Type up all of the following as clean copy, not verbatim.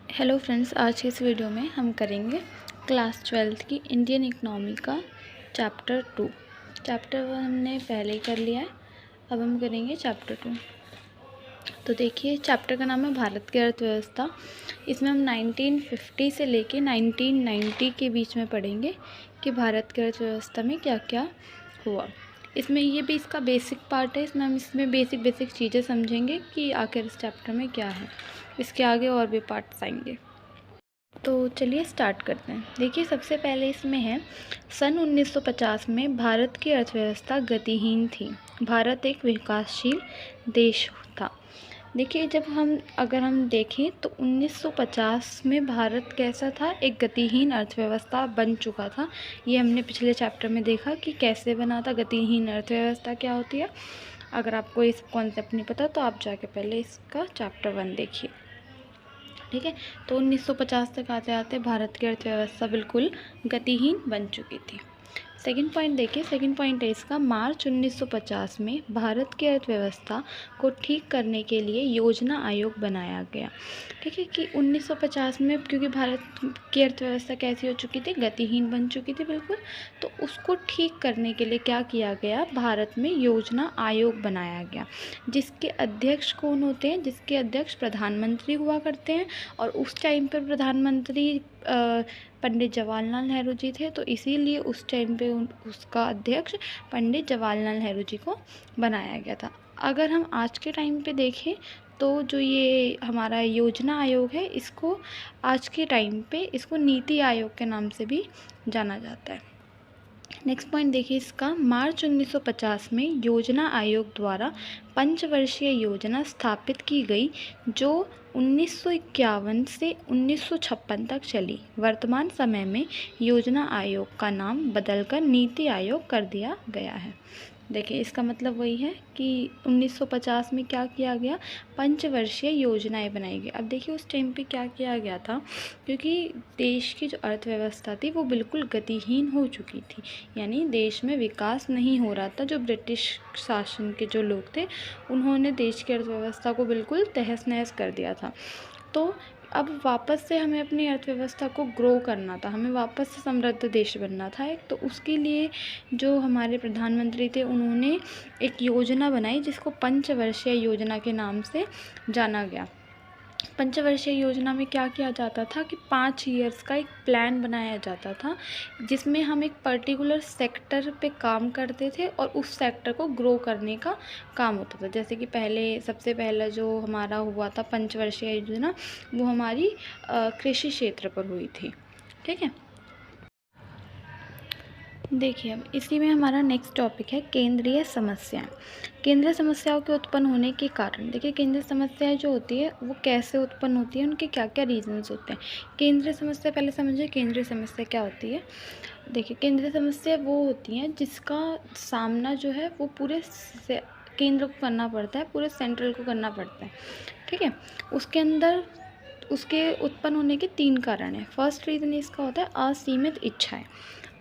Hello friends, आज के इस वीडियो में हम करेंगे क्लास 12th की इंडियन इकनॉमी का चैप्टर 2। चैप्टर 1 हमने पहले ही कर लिया है, अब हम करेंगे चैप्टर 2। तो देखिए, चैप्टर का नाम है भारत की अर्थव्यवस्था। इसमें हम 1950 से लेके 1990 के बीच में पढ़ेंगे कि भारत की अर्थव्यवस्था में क्या क्या हुआ। इसमें ये भी इसका बेसिक पार्ट है। इसमें हम बेसिक चीज़ें समझेंगे कि आखिर इस चैप्टर में क्या है। इसके आगे और भी पार्ट्स आएंगे। तो चलिए स्टार्ट करते हैं। देखिए, सबसे पहले इसमें है सन 1950 में भारत की अर्थव्यवस्था गतिहीन थी। भारत एक विकासशील देश था। देखिए, अगर हम देखें तो 1950 में भारत कैसा था, एक गतिहीन अर्थव्यवस्था बन चुका था। ये हमने पिछले चैप्टर में देखा कि कैसे बना था। गतिहीन अर्थव्यवस्था क्या होती है। अगर आपको इस कॉन्सेप्ट नहीं पता तो आप जाके पहले इसका चैप्टर 1 देखिए, ठीक है। तो 1950 तक आते आते भारत की अर्थव्यवस्था बिल्कुल गतिहीन बन चुकी थी। सेकंड पॉइंट देखिए, सेकंड पॉइंट है इसका, मार्च 1950 में भारत की अर्थव्यवस्था को ठीक करने के लिए योजना आयोग बनाया गया। ठीक है कि 1950 में, क्योंकि भारत की अर्थव्यवस्था कैसी हो चुकी थी, गतिहीन बन चुकी थी बिल्कुल, तो उसको ठीक करने के लिए क्या किया गया, भारत में योजना आयोग बनाया गया, जिसके अध्यक्ष कौन होते हैं, जिसके अध्यक्ष प्रधानमंत्री हुआ करते हैं। और उस टाइम पर प्रधानमंत्री पंडित जवाहरलाल नेहरू जी थे, तो इसीलिए उस टाइम पे उसका अध्यक्ष पंडित जवाहरलाल नेहरू जी को बनाया गया था। अगर हम आज के टाइम पे देखें तो जो ये हमारा योजना आयोग है, इसको आज के टाइम पे इसको नीति आयोग के नाम से भी जाना जाता है। नेक्स्ट पॉइंट देखिए इसका, मार्च 1950 में योजना आयोग द्वारा पंचवर्षीय योजना स्थापित की गई, जो 1951 से 1956 तक चली। वर्तमान समय में योजना आयोग का नाम बदलकर नीति आयोग कर दिया गया है। देखिए, इसका मतलब वही है कि 1950 में क्या किया गया, पंचवर्षीय योजनाएं बनाई गई। अब देखिए, उस टाइम पे क्या किया गया था, क्योंकि देश की जो अर्थव्यवस्था थी वो बिल्कुल गतिहीन हो चुकी थी, यानी देश में विकास नहीं हो रहा था। जो ब्रिटिश शासन के जो लोग थे, उन्होंने देश की अर्थव्यवस्था को बिल्कुल तहस नहस कर दिया था। तो अब वापस से हमें अपनी अर्थव्यवस्था को ग्रो करना था, हमें वापस से समृद्ध देश बनना था एक। तो उसके लिए जो हमारे प्रधानमंत्री थे, उन्होंने एक योजना बनाई जिसको पंचवर्षीय योजना के नाम से जाना गया। पंचवर्षीय योजना में क्या किया जाता था कि 5 ईयर्स का एक प्लान बनाया जाता था, जिसमें हम एक पर्टिकुलर सेक्टर पे काम करते थे और उस सेक्टर को ग्रो करने का काम होता था। जैसे कि सबसे पहला जो हमारा हुआ था पंचवर्षीय योजना, वो हमारी कृषि क्षेत्र पर हुई थी। ठीक है, देखिए अब इसी में हमारा नेक्स्ट टॉपिक है केंद्रीय समस्याएं। केंद्रीय समस्याओं के उत्पन्न होने के कारण। देखिए, केंद्रीय समस्याएं जो होती है वो कैसे उत्पन्न होती है, उनके क्या क्या रीजंस होते हैं। केंद्रीय समस्या पहले समझिए, केंद्रीय समस्या क्या होती है। देखिए, केंद्रीय समस्या वो होती हैं जिसका सामना जो है वो पूरे केंद्र को करना पड़ता है, पूरे सेंट्रल को करना पड़ता है। ठीक है, उसके अंदर उसके उत्पन्न होने के 3 कारण हैं। फर्स्ट रीज़न इसका होता है असीमित इच्छाएं।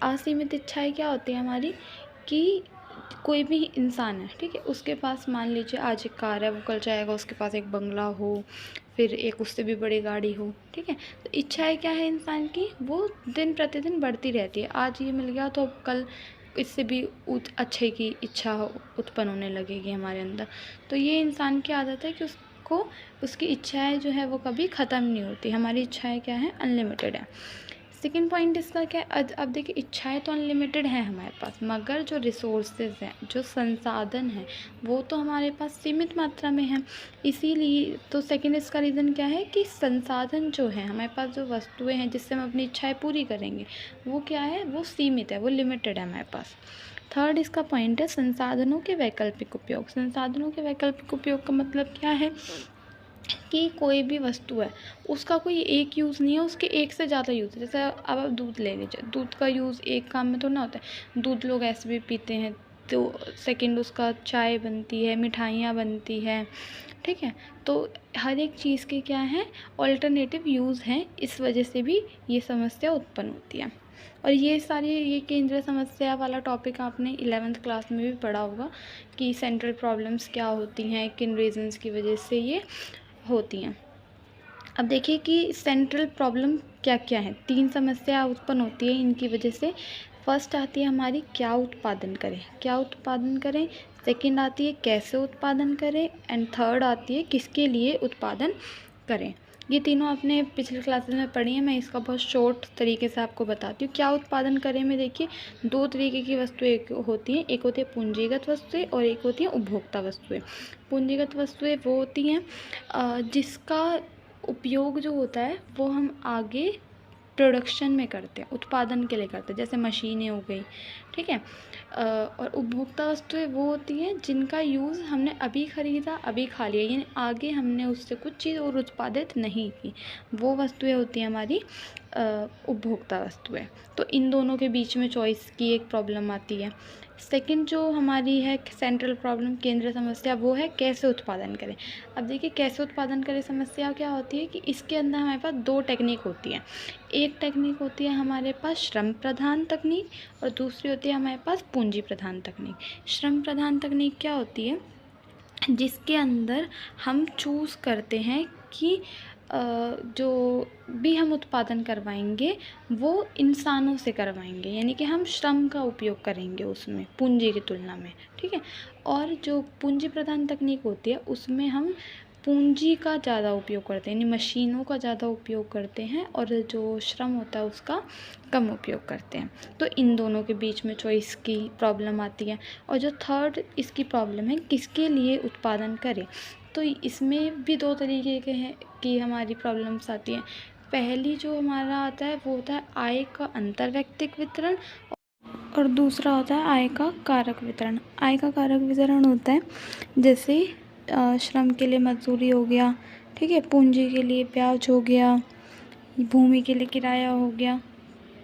असीमित इच्छाएं क्या होती है हमारी, कि कोई भी इंसान है, ठीक है, उसके पास मान लीजिए आज एक कार है, वो कल चाहेगा उसके पास एक बंगला हो, फिर एक उससे भी बड़ी गाड़ी हो। ठीक है, तो इच्छाएं क्या है इंसान की, वो दिन प्रतिदिन बढ़ती रहती है। आज ये मिल गया तो अब कल इससे भी अच्छे की इच्छा उत्पन्न होने लगेगी हमारे अंदर। तो ये इंसान की आदत है कि उसको उसकी इच्छाएं जो है वो कभी ख़त्म नहीं होती। हमारी इच्छाएं क्या है, अनलिमिटेड है। सेकेंड पॉइंट इसका क्या है, अब देखिए, इच्छाएं तो अनलिमिटेड हैं हमारे पास, मगर जो रिसोर्सेज हैं, जो संसाधन हैं, वो तो हमारे पास सीमित मात्रा में हैं। इसीलिए तो सेकेंड इसका रीज़न क्या है कि संसाधन जो है हमारे पास, जो वस्तुएं हैं जिससे हम अपनी इच्छाएं पूरी करेंगे, वो क्या है, वो सीमित है, वो लिमिटेड है हमारे पास। थर्ड इसका पॉइंट है संसाधनों के वैकल्पिक उपयोग। संसाधनों के वैकल्पिक उपयोग का मतलब क्या है कि कोई भी वस्तु है, उसका कोई एक यूज़ नहीं है, उसके एक से ज़्यादा यूज़ है। जैसे अब आप दूध ले लीजिए, दूध का यूज़ एक काम में तो ना होता है। दूध लोग ऐसे भी पीते हैं, तो सेकंड उसका चाय बनती है, मिठाइयाँ बनती हैं। ठीक है, तो हर एक चीज़ के क्या हैं, ऑल्टरनेटिव यूज़ हैं। इस वजह से भी ये समस्या उत्पन्न होती है। और ये केंद्रीय समस्या वाला टॉपिक आपने 11th क्लास में भी पढ़ा होगा कि सेंट्रल प्रॉब्लम्स क्या होती हैं, किन रीजंस की वजह से ये होती हैं। अब देखिए कि सेंट्रल प्रॉब्लम क्या क्या है। 3 समस्या उत्पन्न होती है इनकी वजह से। फर्स्ट आती है हमारी क्या उत्पादन करें, क्या उत्पादन करें। सेकंड आती है कैसे उत्पादन करें, एंड थर्ड आती है किसके लिए उत्पादन करें। ये तीनों आपने पिछले क्लासेस में पढ़ी है, मैं इसका बहुत शॉर्ट तरीके से आपको बताती हूँ। क्या उत्पादन करें में देखिए 2 तरीके की वस्तुएं होती हैं, एक होती है पूंजीगत वस्तुएं और एक होती है उपभोक्ता वस्तुएं। पूंजीगत वस्तुएं वो होती हैं जिसका उपयोग जो होता है वो हम आगे प्रोडक्शन में करते हैं, उत्पादन के लिए करते हैं, जैसे मशीनें हो गई, ठीक है। और उपभोक्ता वस्तुएं वो होती हैं जिनका यूज़ हमने अभी ख़रीदा, अभी खा लिया, यानी आगे हमने उससे कुछ चीज़ और उत्पादित नहीं की, वो वस्तुएं होती हैं हमारी उपभोक्ता वस्तुएं। तो इन दोनों के बीच में चॉइस की एक प्रॉब्लम आती है। सेकंड जो हमारी है सेंट्रल प्रॉब्लम, केंद्रीय समस्या, वो है कैसे उत्पादन करें। अब देखिए कैसे उत्पादन करें समस्या क्या होती है कि इसके अंदर हमारे पास 2 टेक्निक होती हैं। एक टेक्निक होती है हमारे पास श्रम प्रधान तकनीक और दूसरी होती है हमारे पास पूंजी प्रधान तकनीक। श्रम प्रधान तकनीक क्या होती है, जिसके अंदर हम चूज़ करते हैं कि जो भी हम उत्पादन करवाएंगे वो इंसानों से करवाएंगे, यानी कि हम श्रम का उपयोग करेंगे उसमें पूंजी की तुलना में, ठीक है। और जो पूंजी प्रधान तकनीक होती है उसमें हम पूंजी का ज़्यादा उपयोग करते हैं, यानी मशीनों का ज़्यादा उपयोग करते हैं और जो श्रम होता है उसका कम उपयोग करते हैं। तो इन दोनों के बीच में चॉइस की प्रॉब्लम आती है। और जो थर्ड इसकी प्रॉब्लम है किसके लिए उत्पादन करें, तो इसमें भी 2 तरीके के हैं कि हमारी प्रॉब्लम्स आती हैं। पहली जो हमारा आता है वो होता है आय का अंतर्वैयक्तिक वितरण और दूसरा होता है आय का कारक वितरण। आय का कारक वितरण होता है जैसे श्रम के लिए मजदूरी हो गया, ठीक है, पूंजी के लिए ब्याज हो गया, भूमि के लिए किराया हो गया।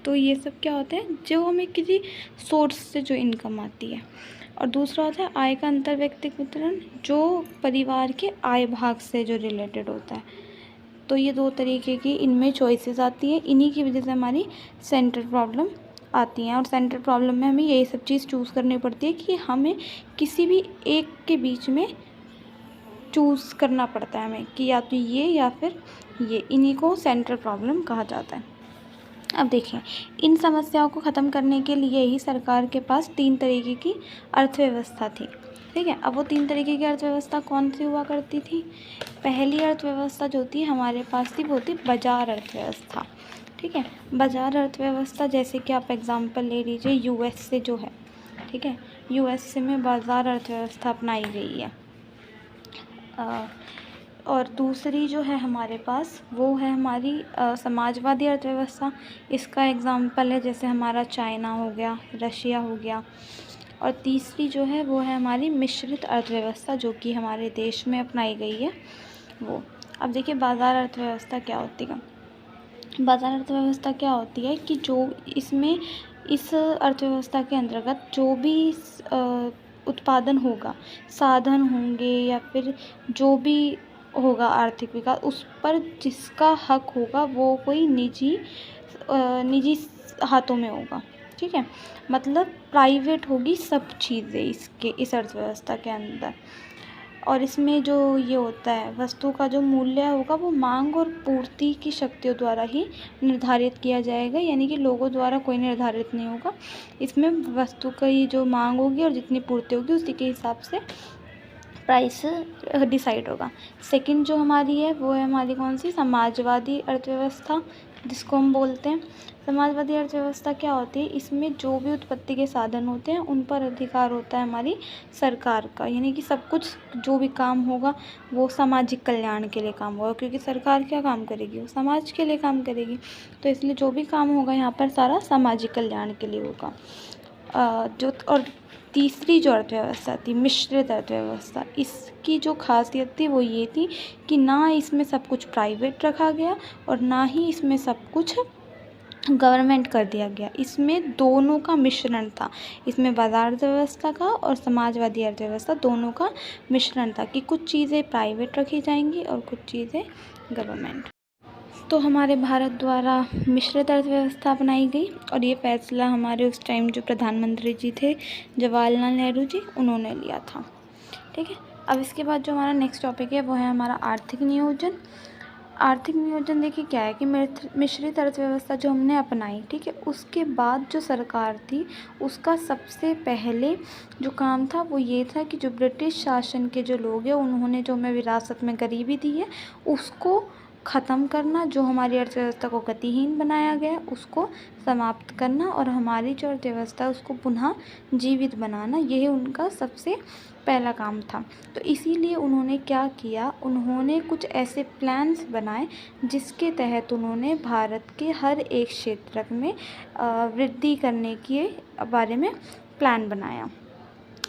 तो ये सब क्या होते हैं जो हमें किसी सोर्स से जो इनकम आती है। और दूसरा होता है आय का अंतर्वैयक्तिक वितरण, जो परिवार के आय भाग से जो रिलेटेड होता है। तो ये 2 तरीके की इनमें चॉइसेस आती है, इन्हीं की वजह से हमारी सेंट्रल प्रॉब्लम आती हैं। और सेंट्रल प्रॉब्लम में हमें यही सब चीज़ चूज़ करनी पड़ती है कि हमें किसी भी एक के बीच में चूज़ करना पड़ता है हमें कि या तो ये या फिर ये, इन्हीं को सेंट्रल प्रॉब्लम कहा जाता है। अब देखिए इन समस्याओं को ख़त्म करने के लिए ही सरकार के पास 3 तरीके की अर्थव्यवस्था थी, ठीक है। अब वो 3 तरीके की अर्थव्यवस्था कौन सी हुआ करती थी। पहली अर्थव्यवस्था जो थी हमारे पास थी वो थी बाजार अर्थव्यवस्था, ठीक है। बाजार अर्थव्यवस्था जैसे कि आप एग्जांपल ले लीजिए यूएस से जो है, ठीक है, यूएस में बाजार अर्थव्यवस्था अपनाई गई है। और दूसरी जो है हमारे पास वो है हमारी समाजवादी अर्थव्यवस्था। इसका एग्जांपल है जैसे हमारा चाइना हो गया, रशिया हो गया। और तीसरी जो है वो है हमारी मिश्रित अर्थव्यवस्था जो कि हमारे देश में अपनाई गई है वो। अब देखिए बाज़ार अर्थव्यवस्था क्या होती है। बाज़ार अर्थव्यवस्था क्या होती है कि जो इसमें इस अर्थव्यवस्था के अंतर्गत जो भी उत्पादन होगा, साधन होंगे या फिर जो भी होगा आर्थिक विकास, उस पर जिसका हक होगा वो कोई निजी हाथों में होगा, ठीक है। मतलब प्राइवेट होगी सब चीज़ें इस अर्थव्यवस्था के अंदर। और इसमें जो ये होता है वस्तु का जो मूल्य होगा वो मांग और पूर्ति की शक्तियों द्वारा ही निर्धारित किया जाएगा, यानी कि लोगों द्वारा कोई निर्धारित नहीं होगा। इसमें वस्तु की जो मांग होगी और जितनी पूर्ति होगी उसी के हिसाब से प्राइस डिसाइड होगा। सेकंड जो हमारी है वो है हमारी कौन सी, समाजवादी अर्थव्यवस्था जिसको हम बोलते हैं। समाजवादी अर्थव्यवस्था क्या होती है, इसमें जो भी उत्पत्ति के साधन होते हैं उन पर अधिकार होता है हमारी सरकार का, यानी कि सब कुछ जो भी काम होगा वो सामाजिक कल्याण के लिए काम होगा, क्योंकि सरकार क्या काम करेगी, वो समाज के लिए काम करेगी। तो इसलिए जो भी काम होगा यहाँ पर सारा सामाजिक कल्याण के लिए होगा। और तीसरी जो अर्थव्यवस्था थी मिश्रित अर्थव्यवस्था, इसकी जो खासियत थी वो ये थी कि ना इसमें सब कुछ प्राइवेट रखा गया और ना ही इसमें सब कुछ गवर्नमेंट कर दिया गया। इसमें दोनों का मिश्रण था, इसमें बाजार अर्थव्यवस्था का और समाजवादी अर्थव्यवस्था दोनों का मिश्रण था कि कुछ चीज़ें प्राइवेट रखी जाएंगी और कुछ चीज़ें गवर्नमेंट। तो हमारे भारत द्वारा मिश्रित अर्थव्यवस्था अपनाई गई और ये फैसला हमारे उस टाइम जो प्रधानमंत्री जी थे जवाहरलाल नेहरू जी, उन्होंने लिया था, ठीक है। अब इसके बाद जो हमारा नेक्स्ट टॉपिक है वो है हमारा आर्थिक नियोजन। आर्थिक नियोजन देखिए क्या है कि मिश्रित अर्थव्यवस्था जो हमने अपनाई, ठीक है, उसके बाद जो सरकार थी उसका सबसे पहले जो काम था वो ये था कि जो ब्रिटिश शासन के जो लोग हैं उन्होंने जो हमें विरासत में गरीबी दी है उसको ख़त्म करना, जो हमारी अर्थव्यवस्था को गतिहीन बनाया गया उसको समाप्त करना और हमारी जो अर्थव्यवस्था उसको पुनः जीवित बनाना, यही उनका सबसे पहला काम था। तो इसीलिए उन्होंने क्या किया, उन्होंने कुछ ऐसे प्लान्स बनाए जिसके तहत उन्होंने भारत के हर एक क्षेत्र में वृद्धि करने के बारे में प्लान बनाया।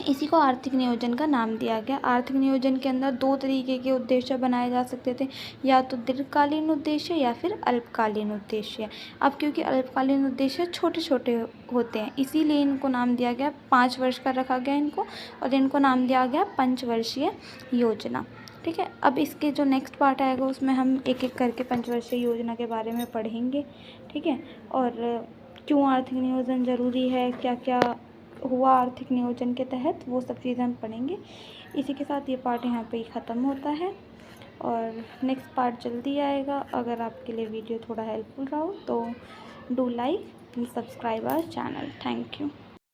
इसी को आर्थिक नियोजन का नाम दिया गया। आर्थिक नियोजन के अंदर दो तरीके के उद्देश्य बनाए जा सकते थे, या तो दीर्घकालीन उद्देश्य या फिर अल्पकालीन उद्देश्य। अब क्योंकि अल्पकालीन उद्देश्य छोटे छोटे होते हैं इसीलिए इनको नाम दिया गया, 5 वर्ष का रखा गया इनको, और इनको नाम दिया गया पंचवर्षीय योजना। ठीक है, अब इसके जो नेक्स्ट पार्ट आएगा उसमें हम एक एक करके पंचवर्षीय योजना के बारे में पढ़ेंगे। ठीक है, और क्यों आर्थिक नियोजन ज़रूरी है, क्या क्या हुआ आर्थिक नियोजन के तहत, वो सब चीज़ें हम पढ़ेंगे। इसी के साथ ये पार्ट यहाँ पे ही ख़त्म होता है और नेक्स्ट पार्ट जल्दी आएगा। अगर आपके लिए वीडियो थोड़ा हेल्पफुल रहा हो तो do like and subscribe our channel. Thank you.